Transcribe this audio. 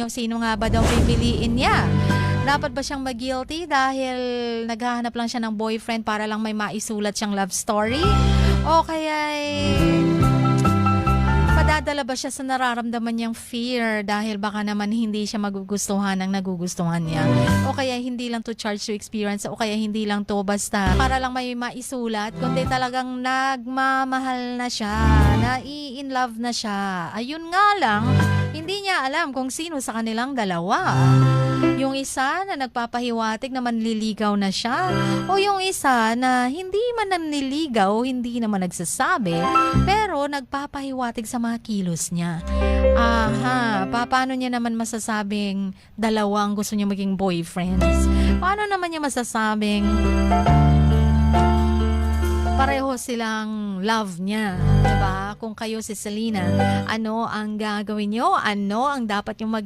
Sino nga ba daw pipiliin niya? Dapat ba siyang mag-guilty dahil naghahanap lang siya ng boyfriend para lang may maisulat siyang love story? O kaya padadala ba siya sa nararamdaman niyang fear dahil baka naman hindi siya magugustuhan ng nagugustuhan niya? O kaya hindi lang to charge to experience, o kaya hindi lang to basta para lang may maisulat, kundi talagang nagmamahal na siya, in love na siya. Ayun nga lang, hindi niya alam kung sino sa kanilang dalawa. Yung isa na nagpapahiwatig na manliligaw na siya, o yung isa na hindi man nanliligaw, hindi naman nagsasabi, pero nagpapahiwatig sa mga kilos niya. Paano niya naman masasabing dalawang gusto niya maging boyfriends? Paano naman niya masasabing pareho silang love niya, diba? Kung kayo si Selena, ano ang gagawin niyo? Ano ang dapat yung